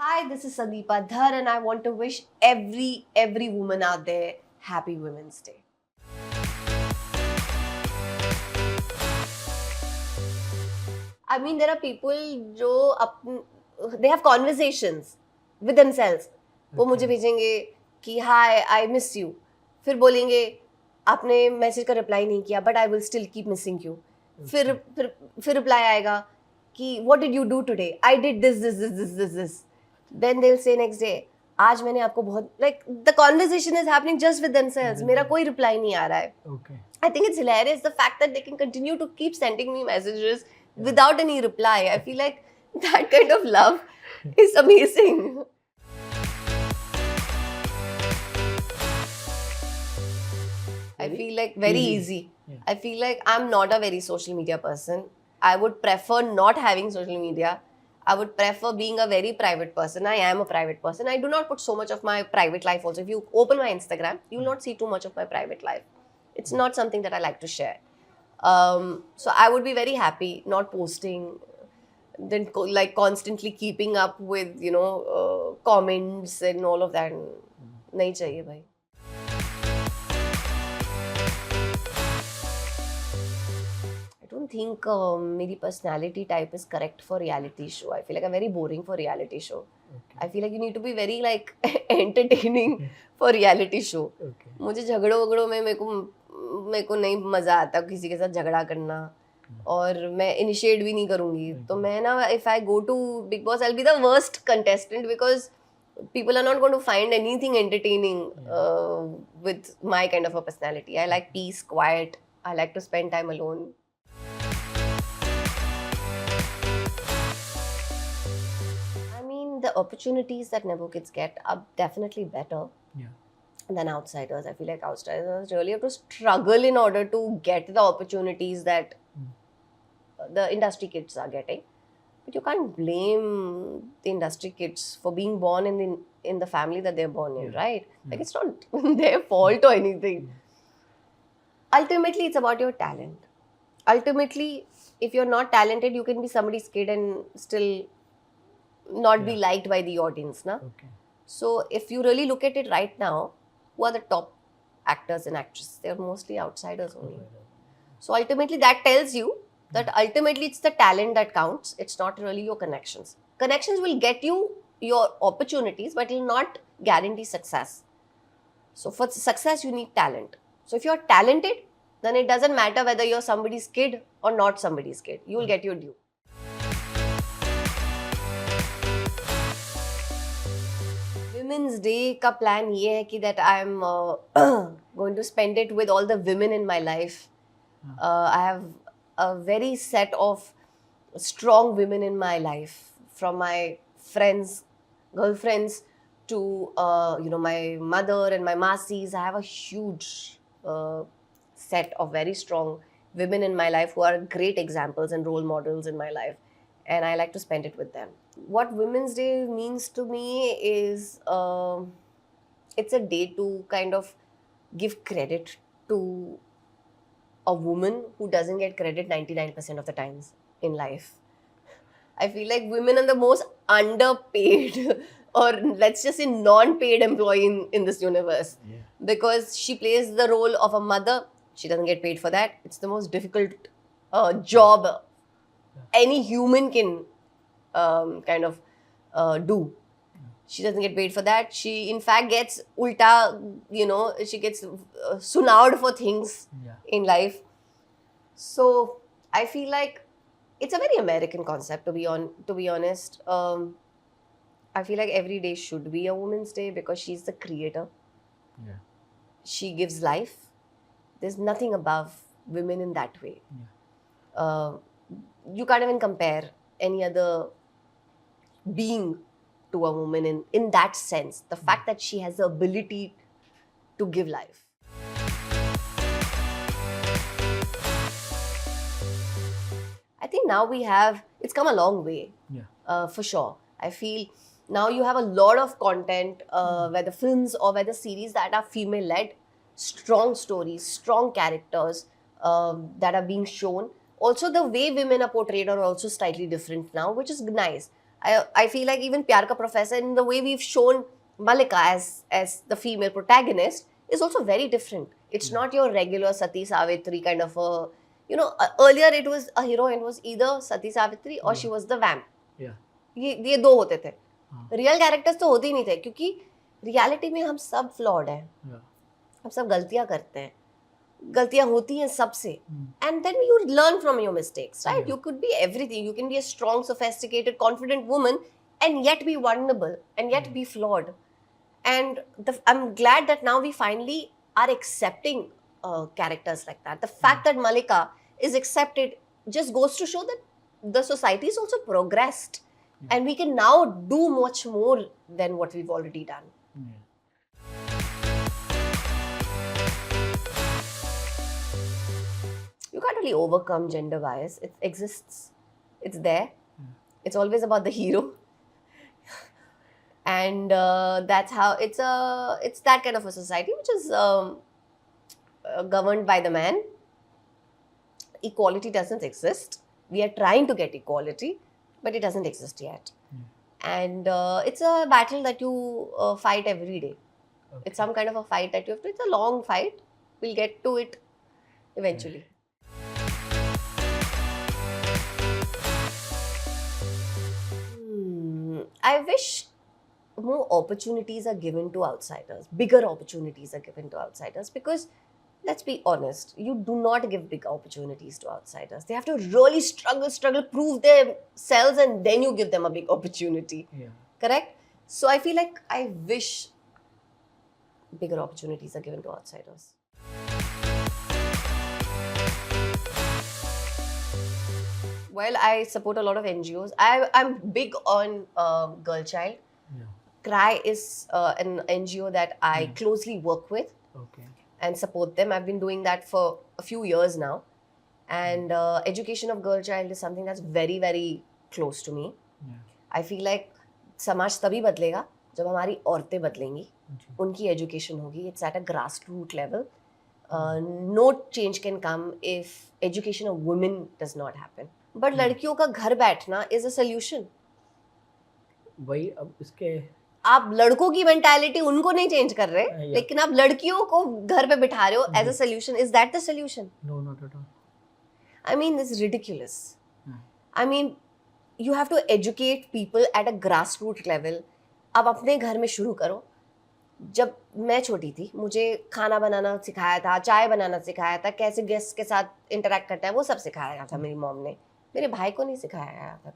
Hi, this is Sandeepa Dhar, and I want to wish every woman out there Happy Women's Day. I mean, there are people they have conversations with themselves. वो मुझे भेजेंगे कि हाय I miss you, फिर बोलेंगे आपने message का reply नहीं किया but I will still keep missing you. फिर रिप्लाई आएगा कि what did you do today, I did this. Then they will say next day आज मैंने आपको बहुत like the conversation is happening just with themselves. मेरा कोई रिप्लाई नहीं आ रहा है. I think it's hilarious the fact that they can continue to keep sending me messages without any reply. I feel like that kind of love is amazing. I feel like very easy. Yeah. I feel like I'm not a very social media person. I would prefer not having social media. I would prefer being a very private person. I am a private person. I do not put so much of my private life also. If you open my Instagram, you will not see too much of my private life. It's not something that I like to share. So I would be very happy not posting, then like constantly keeping up with, comments and all of that. नहीं चाहिए भाई. I don't think मेरी personality type is correct for reality show. I feel like I'm very boring for reality show. Okay. I feel like you need to be very like entertaining for reality show. Okay. मुझे झगड़ों में मेरे को नहीं मजा आता किसी के साथ झगड़ा करना, और मैं इनिशिएट भी नहीं करूंगी. तो मैं ना if I go to Big Boss, I'll be the worst contestant because people are not going to find anything entertaining with my kind of a personality. I like peace, quiet. I like to spend time alone. I mean, the opportunities that Nebo kids get are definitely better Yeah. than outsiders. I feel like outsiders really have to struggle in order to get the opportunities that the industry kids are getting. But you can't blame the industry kids for being born in the family that they're born in, Yeah. right? Like it's not their fault or anything. Ultimately, it's about your talent. Ultimately, if you're not talented, you can be somebody's kid and still not be Yeah. liked by the audience, na? Okay. So if you really look at it right now, who are the top actors and actresses? They're mostly outsiders only. So ultimately that tells you that ultimately it's the talent that counts. It's not really your connections. Connections will get you your opportunities, but it will not guarantee success. So for success, you need talent. So if you're talented, then it doesn't matter whether you're somebody's kid or not somebody's kid. You will get your due. Women's Day का plan ये है कि that I'm going to spend it with all the women in my life. I have a very set of strong women in my life, from my friends, girlfriends, to my mother and my masis. I have a huge set of very strong women in my life who are great examples and role models in my life, and I like to spend it with them. What Women's Day means to me is it's a day to kind of give credit to a woman who doesn't get credit 99% of the times in life. I feel like women are the most underpaid or let's just say non-paid employee in this universe. Yeah. Because she plays the role of a mother. She doesn't get paid for that. It's the most difficult job any human can kind of do. She doesn't get paid for that. She in fact gets ulta, she gets sunawed for things Yeah. in life. So I feel like it's a very American concept, to be honest. I feel like every day should be a Women's Day because she's the creator. Yeah. She gives life. There's nothing above women in that way. Yeah. You can't even compare any other being to a woman in that sense. The fact that she has the ability to give life. I think now it's come a long way. Yeah. For sure. I feel now you have a lot of content, whether films or whether series that are female-led, strong stories, strong characters that are being shown. Also, the way women are portrayed are also slightly different now, which is nice. I feel like even Pyar Ka Professor, in the way we've shown Malika as the female protagonist, is also very different. It's not your regular Sati Savitri kind of a, earlier it was a heroine was either Sati Savitri or she was the vamp. Yeah. ये दो होते थे. हाँ. Real characters तो होते ही नहीं थे, क्योंकि रियलिटी में हम सब फ्लॉड हैं. Yeah. हम सब गलतियां करते हैं, गलतियां होती हैं सबसे, and then you learn from your mistakes, right? You could be everything, you can be a strong, sophisticated, confident woman and yet be vulnerable and yet be flawed. And I'm glad that now we finally are accepting characters like that. The fact that Malika is accepted just goes to show that the society is also progressed, and we can now do much more than what we've already done. You can't really overcome gender bias. It exists. It's there. It's always about the hero. And that's how it's that kind of a society which is governed by the man. Equality doesn't exist. We are trying to get equality, but it doesn't exist yet. And it's a battle that you fight every day. Okay. It's some kind of a fight that you have to. It's a long fight. We'll get to it eventually. I wish more opportunities are given to outsiders. Bigger opportunities are given to outsiders, because let's be honest, you do not give big opportunities to outsiders. They have to really struggle, prove themselves, and then you give them a big opportunity. Yeah. Correct? So I feel like I wish bigger opportunities are given to outsiders. Well, I support a lot of NGOs. I'm big on Girl Child. Yeah. CRY is an NGO that I closely work with Okay. and support them. I've been doing that for a few years now. And education of girl child is something that's very, very close to me. Yeah. I feel like समाज तभी बदलेगा जब हमारी औरतें बदलेंगी, जी. उनकी education होगी. It's at a grassroots level. No change can come if education of women does not happen. But लड़कियों का घर बैठना is a solution. वही अब इसके आप लड़कों की मेंटालिटी उनको नहीं चेंज कर रहे, Yeah. लेकिन आप लड़कियों को घर पे बिठा रहे हो as a solution. Is that the solution? no, not at all. I mean, it's ridiculous. Yeah. I mean, you have to educate people at a grassroots level. आप अपने घर में शुरू करो. जब मैं छोटी थी, मुझे खाना बनाना सिखाया था, चाय बनाना सिखाया था, कैसे गेस्ट के साथ इंटरेक्ट करता है वो सब सिखाया था मेरी मॉम ने. मेरे भाई को नहीं सिखाया था,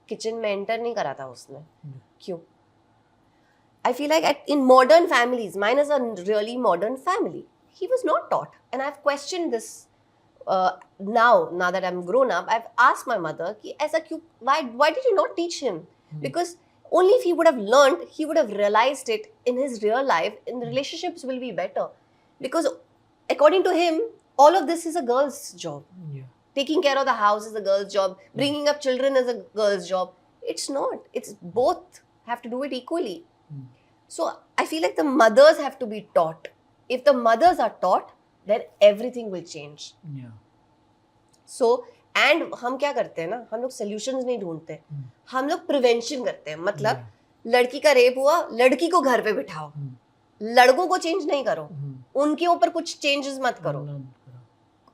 किचन में एंटर नहीं करा था उसने. क्यों? I feel like in modern families, mine is a really modern family, he was not taught. And I've questioned this now that I'm grown up. I've asked my mother, ki, why did you not teach him? Because only if he would have learned, he would have realized it in his real life, and the relationships will be better. Because according to him, all of this is a girl's job. Yeah. Taking care of the house is a girl's job. Bringing up children is a girl's job. It's not. It's both have to do it equally. So I feel like the mothers have to be taught. If the mothers are taught, then everything will change. Yeah. So, and हम क्या करते हैं ना, हम लोग solutions नहीं ढूंढते, हम लोग prevention करते हैं. मतलब लड़की का रेप हुआ, लड़की को घर पे बिठाओ, लड़कों को चेंज नहीं करो, उनके ऊपर कुछ चेंजेस मत करो.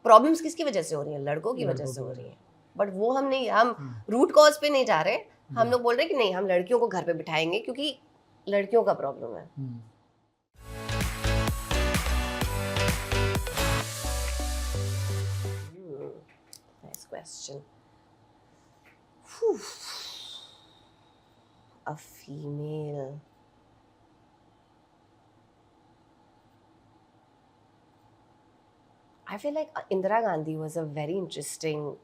प्रॉब्लम्स किसकी वजह से हो रही है? लड़कों की वजह से हो रही है. बट वो हम रूट कॉज पे नहीं जा रहे. हम लोग बोल रहे हैं कि नहीं, हम लड़कियों को घर पे बिठाएंगे क्योंकि लड़कियों का प्रॉब्लम है. Nice question. Whew. A female. I feel like Indira Gandhi was a very interesting,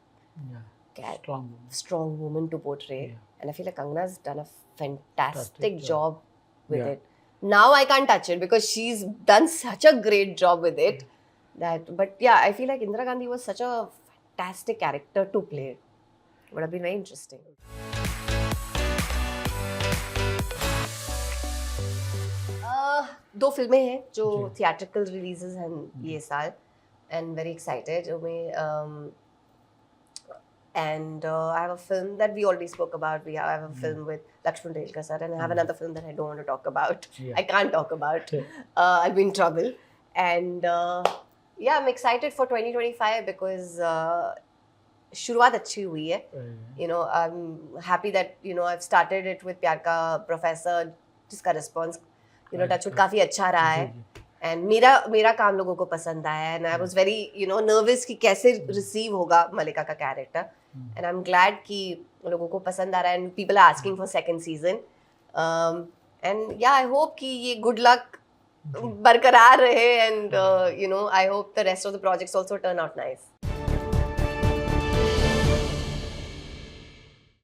strong woman to portray. Yeah. And I feel like Kangana's done a fantastic job. job with Yeah. it. Now I can't touch it because she's done such a great job with it. But yeah, I feel like Indira Gandhi was such a fantastic character to play. It would have been very interesting. दो फिल्में हैं जो theatrical releases हैं ये साल, and very excited. And I have a film that we already spoke about. I have a film with Lakshman Relkar sir, and I have another film that I don't want to talk about. Yeah. I can't talk about. I'll be in trouble. And yeah, I'm excited for 2025 because शुरुआत अच्छी हुई है. You know, I'm happy that, you know, I've started it with प्यार का professor, जिसका response, you know, touchwood काफी अच्छा रहा है. And मेरा काम लोगों को पसंद आया है. And I was very, you know, nervous कि कैसे receive होगा मलिका का character. And I'm glad कि लोगों को पसंद आ रहा है. And people are asking for second season. And yeah, I hope कि ये good luck बरकरार रहे. And you know, I hope the rest of the projects also turn out nice.